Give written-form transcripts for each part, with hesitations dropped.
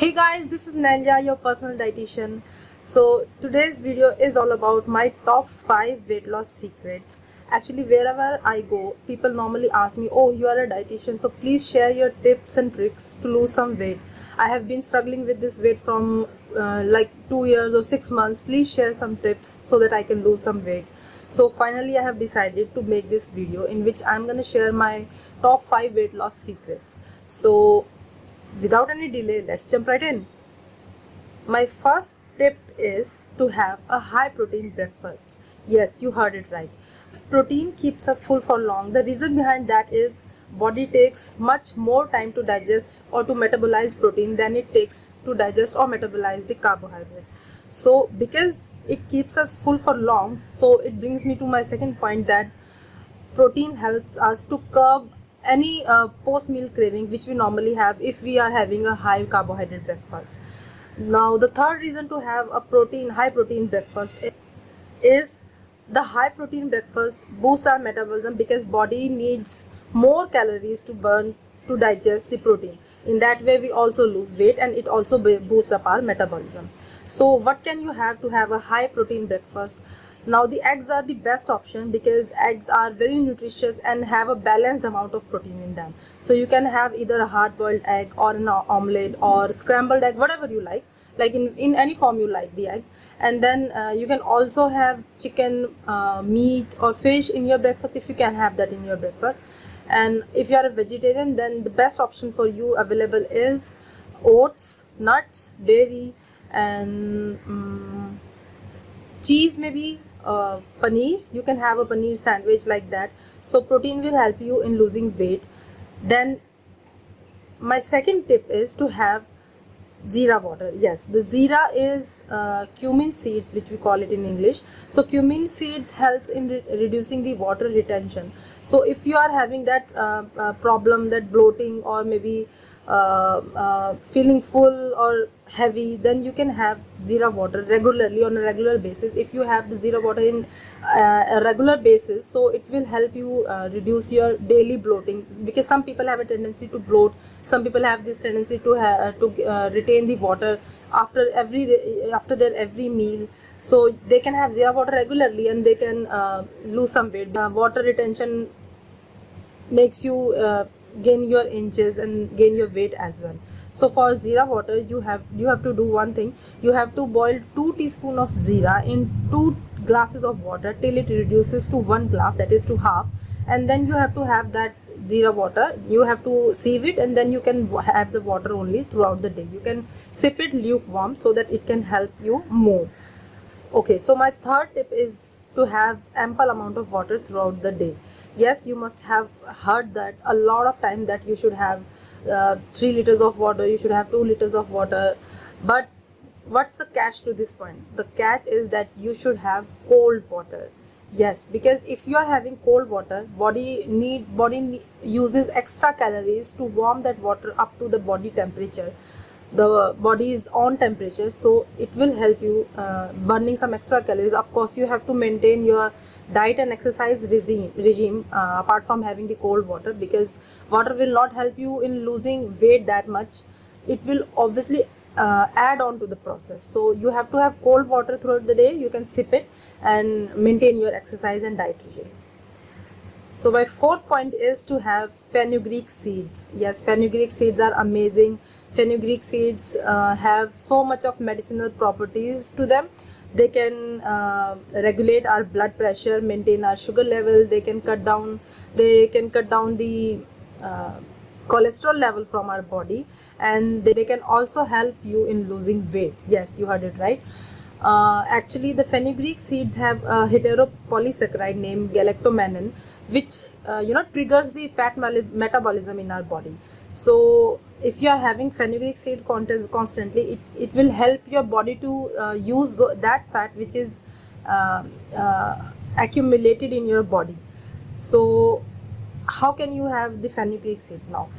Hey guys, this is Nelja, your personal dietitian. So today's video is all about my top 5 weight loss secrets. Actually, wherever I go, people normally ask me, oh, you are a dietitian, so please share your tips and tricks to lose some weight. I have been struggling with this weight from like 2 years or 6 months. Please share some tips so that I can lose some weight. So finally I have decided to make this video in which I'm going to share my top 5 weight loss secrets. So without any delay, let's jump right in. My first tip is to have a high protein breakfast. Yes, you heard it right. Protein keeps us full for long. The reason behind that is body takes much more time to digest or to metabolize protein than it takes to digest or metabolize the carbohydrate. So because it keeps us full for long, so it brings me to my second point, that protein helps us to curb any post-meal craving which we normally have if we are having a high carbohydrate breakfast. Now the third reason to have a high protein breakfast is the high protein breakfast boosts our metabolism because body needs more calories to burn to digest the protein. In that way we also lose weight and it also boosts up our metabolism. So what can you have to have a high protein breakfast? Now the eggs are the best option because eggs are very nutritious and have a balanced amount of protein in them. So you can have either a hard boiled egg or an omelette or scrambled egg, whatever you like in any form you like the egg. And then you can also have chicken, meat or fish in your breakfast if you can have that in your breakfast. And if you are a vegetarian, then the best option for you available is oats, nuts, dairy, and cheese, maybe paneer. You can have a paneer sandwich like that. So protein will help you in losing weight. Then my second tip is to have Zira water. Yes, the Zira is cumin seeds, which we call it in English. So cumin seeds helps in reducing the water retention. So if you are having that problem, that bloating or maybe feeling full or heavy, then you can have Zira water regularly on a regular basis. If you have the Zira water in a regular basis, so it will help you reduce your daily bloating, because some people have a tendency to bloat. Some people have this tendency to retain the water after their every meal. So they can have Zira water regularly and they can lose some weight. Water retention makes you gain your inches and gain your weight as well. So for Zira water, you have to do one thing. You have to boil 2 teaspoons of Zira in 2 glasses of water till it reduces to 1 glass, that is to half. And then you have to have that Zira water. You have to sieve it and then you can have the water only throughout the day. You can sip it lukewarm so that it can help you more. Okay, so my third tip is to have ample amount of water throughout the day. Yes, you must have heard that a lot of time that you should have 3 liters of water, you should have 2 liters of water. But what's the catch to this point? The catch is that you should have cold water. Yes, because if you are having cold water, body uses extra calories to warm that water up to the body temperature, the body's own temperature. So it will help you burning some extra calories. Of course, you have to maintain your diet and exercise regime apart from having the cold water, because water will not help you in losing weight that much. It will obviously add on to the process. So you have to have cold water throughout the day. You can sip it and maintain your exercise and diet regime. So my fourth point is to have fenugreek seeds. Yes, fenugreek seeds are amazing. Fenugreek seeds have so much of medicinal properties to them. They can regulate our blood pressure, maintain our sugar level. They can cut down the cholesterol level from our body, and they can also help you in losing weight. Yes, you heard it right. Actually, the fenugreek seeds have a heteropolysaccharide named galactomannan, which triggers the fat metabolism in our body. So if you are having fenugreek seeds constantly, it will help your body to use that fat which is accumulated in your body. So how can you have the fenugreek seeds now?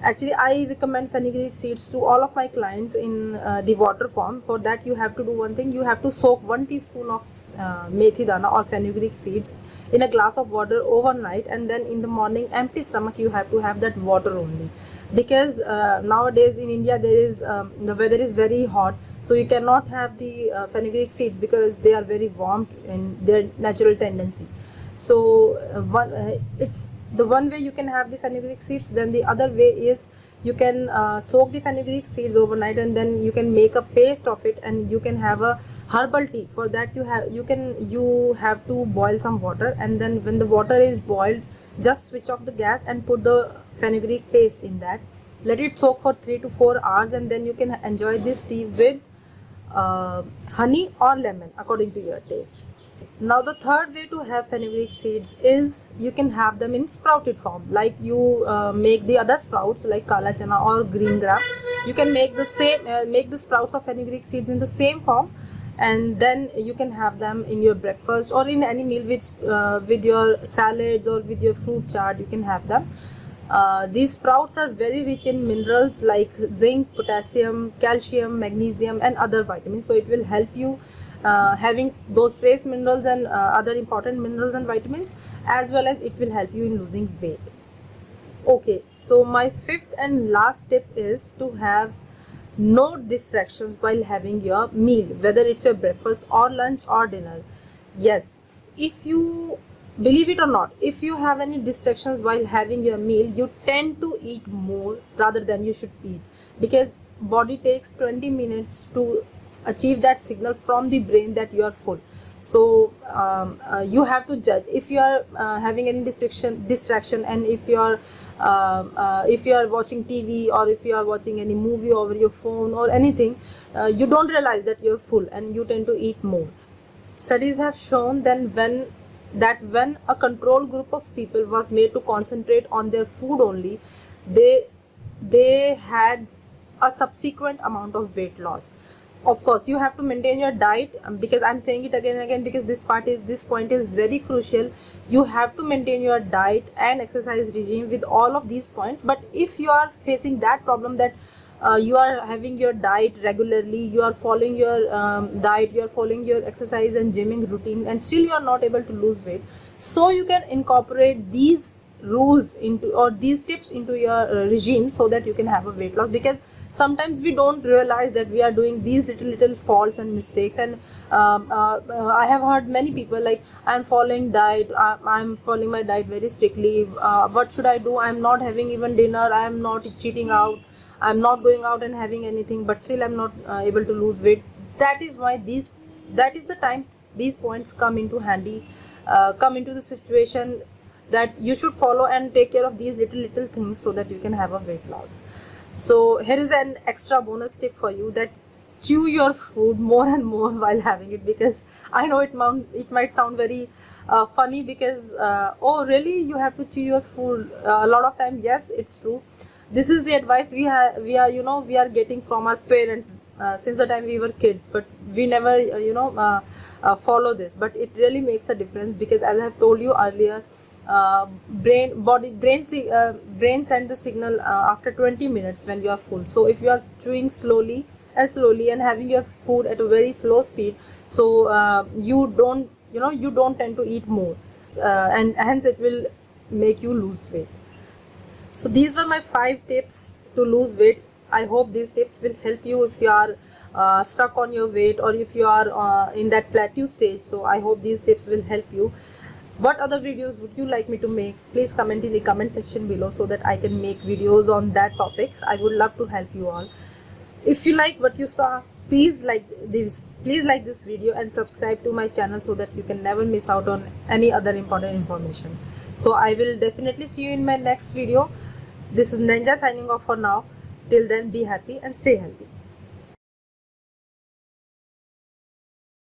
Actually, I recommend fenugreek seeds to all of my clients in the water form. For that, you have to do one thing. You have to soak 1 teaspoon of methi dana or fenugreek seeds in a glass of water overnight, and then in the morning empty stomach you have to have that water only, because nowadays in India there is the weather is very hot, so you cannot have the fenugreek seeds because they are very warm in their natural tendency. So it's the one way you can have the fenugreek seeds. Then the other way is you can soak the fenugreek seeds overnight, and then you can make a paste of it, and you can have a herbal tea. For that you have to boil some water, and then when the water is boiled, just switch off the gas and put the fenugreek paste in that. Let it soak for 3 to 4 hours, and then you can enjoy this tea with honey or lemon according to your taste. Now the third way to have fenugreek seeds is you can have them in sprouted form, like you make the other sprouts like kala chana or green gram. You can make the same make the sprouts of fenugreek seeds in the same form, and then you can have them in your breakfast or in any meal with your salads or with your fruit chaat. You can have them. These sprouts are very rich in minerals like zinc, potassium, calcium, magnesium and other vitamins, so it will help you having those trace minerals and other important minerals and vitamins, as well as it will help you in losing weight. Okay, so my fifth and last tip is to have no distractions while having your meal, whether it's your breakfast or lunch or dinner. Yes, if you believe it or not, if you have any distractions while having your meal, you tend to eat more rather than you should eat, because body takes 20 minutes to achieve that signal from the brain that you are full. So you have to judge if you are having any distraction, and if you are watching TV, or if you are watching any movie over your phone or anything, you don't realize that you're full and you tend to eat more. Studies have shown when a control group of people was made to concentrate on their food only, they had a subsequent amount of weight loss. Of course, you have to maintain your diet, because I'm saying it again and again because this point is very crucial. You have to maintain your diet and exercise regime with all of these points. But if you are facing that problem that you are having your diet regularly, you are following your diet, you are following your exercise and gymming routine, and still you are not able to lose weight, so you can incorporate these rules into, or these tips into your regime, so that you can have a weight loss. Because sometimes we don't realize that we are doing these little faults and mistakes, and I have heard many people like, I'm following diet, I'm following my diet very strictly, what should I do, I'm not having even dinner, I'm not cheating out, I'm not going out and having anything, but still I'm not able to lose weight. That is the time these points come into handy, come into the situation that you should follow and take care of these little things, so that you can have a weight loss. So here is an extra bonus tip for you, that chew your food more and more while having it, because I know it might sound very funny, because oh really, you have to chew your food a lot of time. Yes, it's true. This is the advice we are getting from our parents since the time we were kids, but we never follow this. But it really makes a difference, because as I have told you earlier, brain send the signal after 20 minutes when you are full. So if you are chewing slowly and having your food at a very slow speed, so you don't tend to eat more, and hence it will make you lose weight. So these were my 5 tips to lose weight. I hope these tips will help you if you are stuck on your weight, or if you are in that plateau stage. So I hope these tips will help you. What other videos would you like me to make? Please comment in the comment section below, so that I can make videos on that topics. I would love to help you all. If you like what you saw, please like this video and subscribe to my channel, so that you can never miss out on any other important information. So I will definitely see you in my next video. This is Ninja signing off for now. Till then, be happy and stay healthy.